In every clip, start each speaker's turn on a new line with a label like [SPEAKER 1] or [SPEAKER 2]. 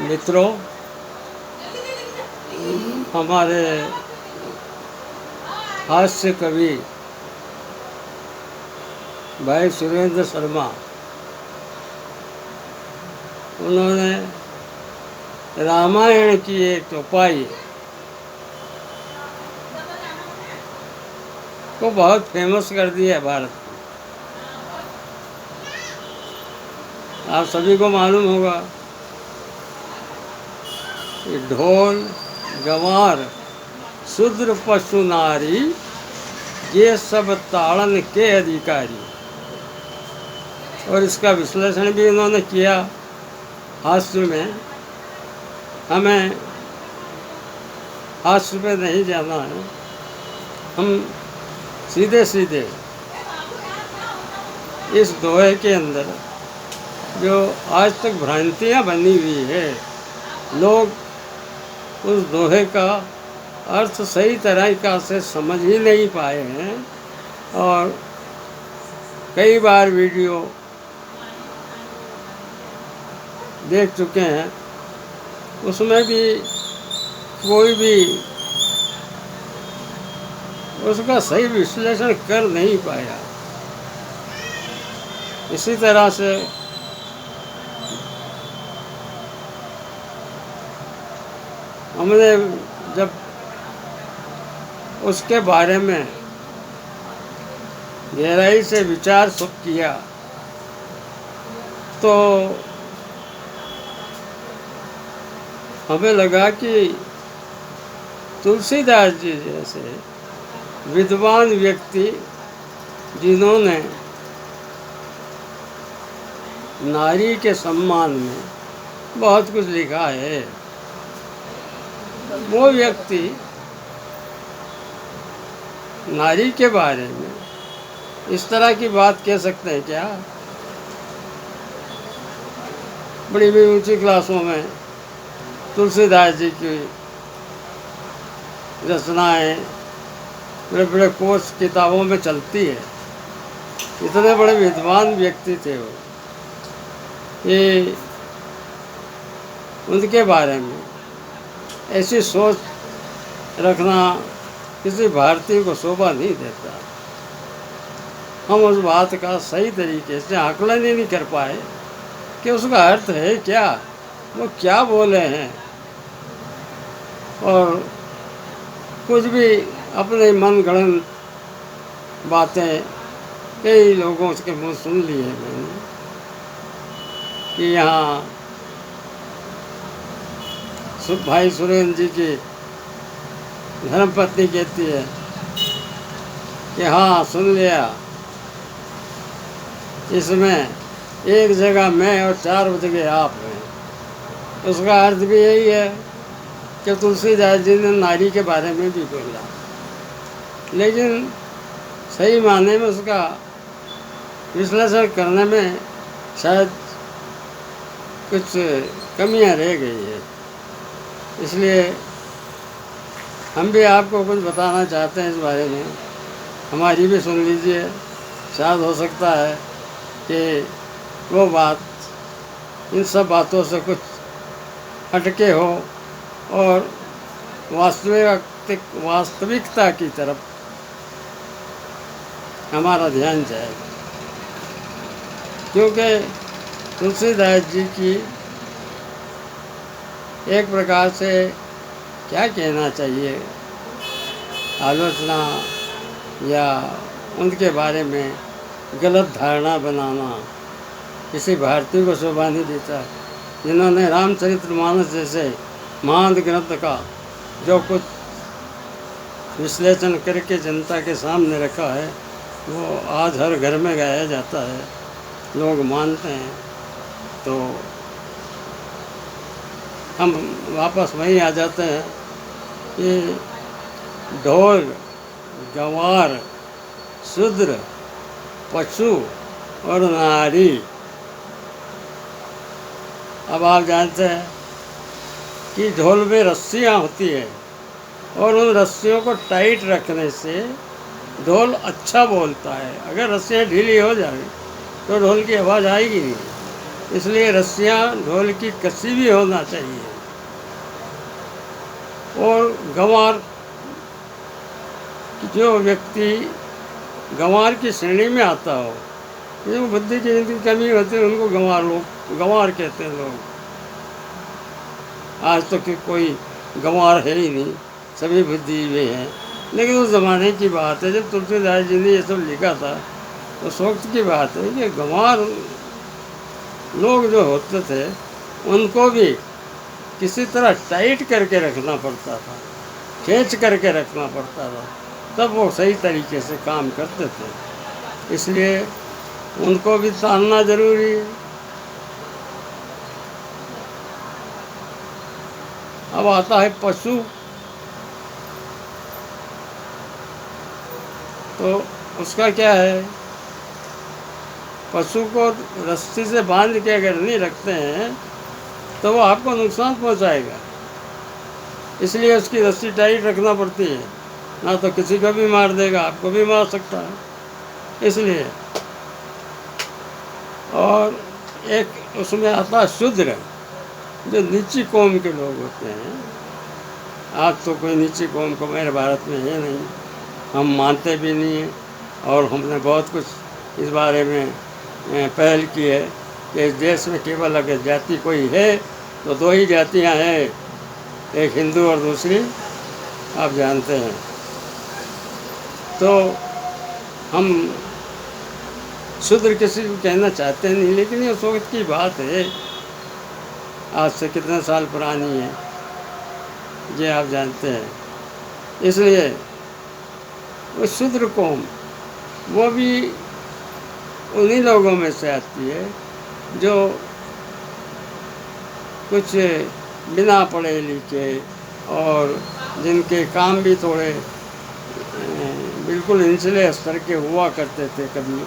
[SPEAKER 1] मित्रों, हमारे हास्य कवि भाई सुरेंद्र शर्मा, उन्होंने रामायण की एक चौपाई को बहुत फेमस कर दिया है भारत में। आप सभी को मालूम होगा कि ढोल गंवार शूद्र पशु नारी ये सब ताड़न के अधिकारी। और इसका विश्लेषण भी उन्होंने किया हास्य में। हमें हास्य पे नहीं जाना है, हम सीधे सीधे इस दोहे के अंदर जो आज तक भ्रांतियाँ बनी हुई है, लोग उस दोहे का अर्थ सही तरीक़ा से समझ ही नहीं पाए हैं और कई बार वीडियो देख चुके हैं, उसमें भी कोई भी उसका सही विश्लेषण कर नहीं पाया। इसी तरह से हमने जब उसके बारे में गहराई से विचार किया तो हमें लगा कि तुलसीदास जी जैसे विद्वान व्यक्ति जिन्होंने नारी के सम्मान में बहुत कुछ लिखा है, वो व्यक्ति नारी के बारे में इस तरह की बात कह सकते हैं क्या? बड़ी बड़ी ऊंची क्लासों में तुलसीदास जी की रचनाएं बड़े बड़े कोर्स किताबों में चलती है। इतने बड़े विद्वान व्यक्ति थे वो, ये उनके बारे में ऐसी सोच रखना किसी भारतीय को शोभा नहीं देता। हम उस बात का सही तरीके से आकलन ही नहीं कर पाए कि उसका अर्थ है क्या, वो क्या बोले हैं, और कुछ भी अपने मनगढ़ंत बातें कई लोगों के मुँह सुन लिए मैंने कि यहाँ भाई सुरेंद्र जी की धर्मपत्नी कहती है कि हाँ सुन लिया, इसमें एक जगह मैं और 4 जगह आप हैं। उसका अर्थ भी यही है कि तुलसीदास जी ने नारी के बारे में भी बोला, लेकिन सही मायने में उसका विश्लेषण करने में शायद कुछ कमियां रह गई है। इसलिए हम भी आपको कुछ बताना चाहते हैं इस बारे में, हमारी भी सुन लीजिए। शायद हो सकता है कि वो बात इन सब बातों से कुछ हटके हो और वास्तविकता की तरफ हमारा ध्यान जाए, क्योंकि तुलसीदास जी की एक प्रकार से क्या कहना चाहिए, आलोचना या उनके बारे में गलत धारणा बनाना किसी भारतीय को शोभा नहीं देता। जिन्होंने रामचरितमानस जैसे महान ग्रंथ का जो कुछ विश्लेषण करके जनता के सामने रखा है, वो आज हर घर में गाया जाता है, लोग मानते हैं। तो हम वापस वहीं आ जाते हैं कि ढोल गंवार शूद्र पशु और नारी। अब आप जानते हैं कि ढोल में रस्सियाँ होती है और उन रस्सियों को टाइट रखने से ढोल अच्छा बोलता है। अगर रस्सियाँ ढीली हो जाए तो ढोल की आवाज़ आएगी नहीं। इसलिए रस्सियाँ ढोल की कसी भी होना चाहिए। और गंवार, जो व्यक्ति गंवार की श्रेणी में आता हो, जो बुद्धि की इनकी कमी होती है, उनको गंवार कहते हैं लोग। आज तो कोई गंवार है ही नहीं, सभी बुद्धिजीवी हैं। लेकिन उस ज़माने की बात है जब तुलसीदास जी ने ये सब लिखा था, तो सोच की बात है कि गंवार लोग जो होते थे उनको भी किसी तरह टाइट करके रखना पड़ता था, खींच करके रखना पड़ता था, तब वो सही तरीके से काम करते थे। इसलिए उनको भी तानना जरूरी है। अब आता है पशु, तो उसका क्या है? पशु को रस्सी से बांध के अगर नहीं रखते हैं तो वो आपको नुकसान पहुंचाएगा। इसलिए उसकी रस्सी टाइट रखना पड़ती है, ना तो किसी को भी मार देगा, आपको भी मार सकता है। इसलिए और एक उसमें आता शूद्र, जो नीची कौम के लोग होते हैं। आज तो कोई नीची कौम को मेरे भारत में है नहीं, हम मानते भी नहीं हैं। और हमने बहुत कुछ इस बारे में पहल की है कि इस देश में केवल अगर जाति कोई है तो दो ही जातियां हैं, एक हिंदू और दूसरी आप जानते हैं। तो हम शूद्र किसी को कहना चाहते नहीं, लेकिन ये वक्त की बात है, आज से कितने साल पुरानी है ये आप जानते हैं। इसलिए वो शूद्र कौम वो भी उन्हीं लोगों में से आती है जो कुछ बिना पढ़े लिखे और जिनके काम भी थोड़े बिल्कुल निचले स्तर के हुआ करते थे कभी,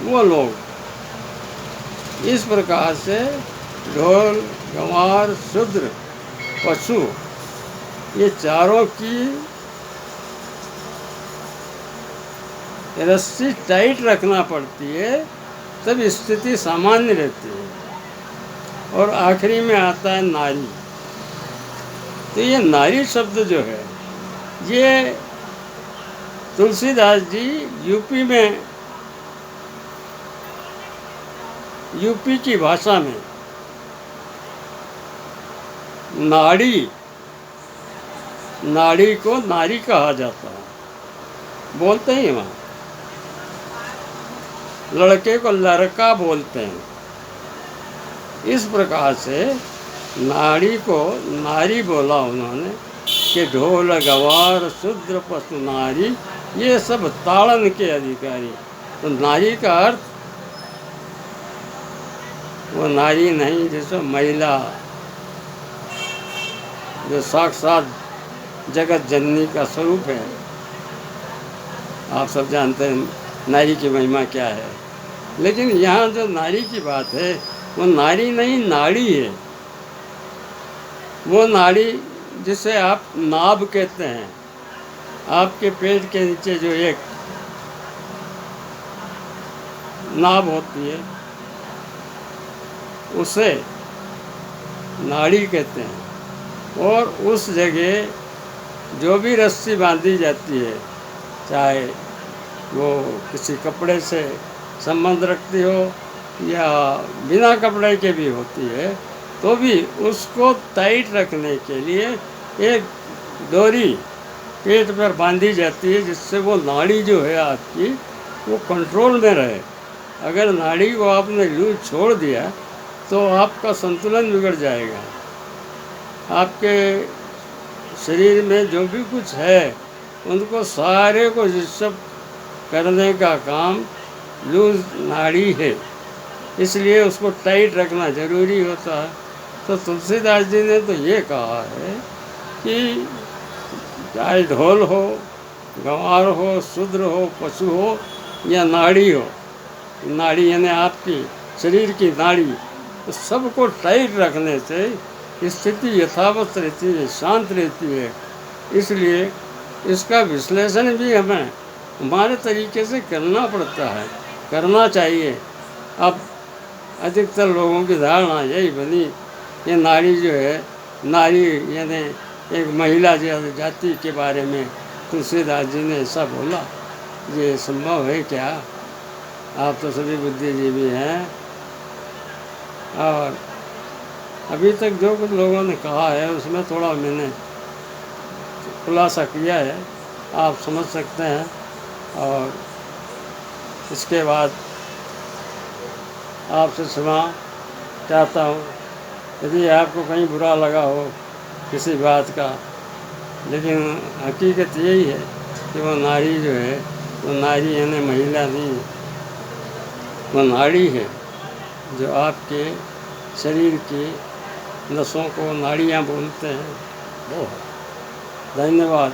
[SPEAKER 1] वो लोग। इस प्रकार से ढोल, गंवार, शूद्र, पशु, ये चारों की रस्सी टाइट रखना पड़ती है, तब स्थिति सामान्य रहती है। और आखिरी में आता है नारी। तो ये नारी शब्द जो है, ये तुलसीदास जी यूपी की भाषा में नाड़ी को नारी कहा जाता है, बोलते हैं वहाँ। लड़के को लड़का बोलते हैं। इस प्रकार से नाड़ी को नारी बोला उन्होंने कि ढोल, गंवार, शूद्र, पशु, नारी, ये सब ताड़न के अधिकारी। तो नारी का अर्थ वो नारी नहीं जैसे महिला, जो साक्षात जगत जननी का स्वरूप है। आप सब जानते हैं नारी की महिमा क्या है। लेकिन यहाँ जो नारी की बात है वो नारी नहीं, नाड़ी है। वो नाड़ी जिसे आप नाभ कहते हैं, आपके पेट के नीचे जो एक नाभ होती है उसे नाड़ी कहते हैं। और उस जगह जो भी रस्सी बांधी जाती है, चाहे वो किसी कपड़े से संबंध रखती हो या बिना कपड़े के भी होती है, तो भी उसको टाइट रखने के लिए एक डोरी पेट पर बांधी जाती है, जिससे वो नाड़ी जो है आपकी वो कंट्रोल में रहे। अगर नाड़ी को आपने यूँ छोड़ दिया तो आपका संतुलन बिगड़ जाएगा। आपके शरीर में जो भी कुछ है उनको सारे को डिस्टर्ब करने का काम लूज नाड़ी है, इसलिए उसको टाइट रखना ज़रूरी होता है। तो तुलसीदास जी ने तो ये कहा है कि चाहे ढोल हो, गंवार हो, शूद्र हो, पशु हो या नाड़ी हो, नाड़ी यानी आपकी शरीर की नाड़ी, तो सबको टाइट रखने से स्थिति यथावत रहती है, शांत रहती है। इसलिए इसका विश्लेषण भी हमें हमारे तरीके से करना पड़ता है, करना चाहिए। अब अधिकतर लोगों की धारणा यही बनी, ये नारी जो है, नारी यानी एक महिला जाति के बारे में तुलसीदास जी ने ऐसा बोला। ये संभव है क्या? आप तो सभी बुद्धिजीवी हैं। और अभी तक जो कुछ लोगों ने कहा है उसमें थोड़ा मैंने खुलासा किया है, आप समझ सकते हैं। और इसके बाद आपसे क्षमा चाहता हूँ यदि आपको कहीं बुरा लगा हो किसी बात का, लेकिन हकीकत यही है कि वो नारी जो है, वो नारी यानी महिला नहीं, वो नाड़ी है जो आपके शरीर की नसों को नाड़ियाँ बोलते हैं, वो है। धन्यवाद।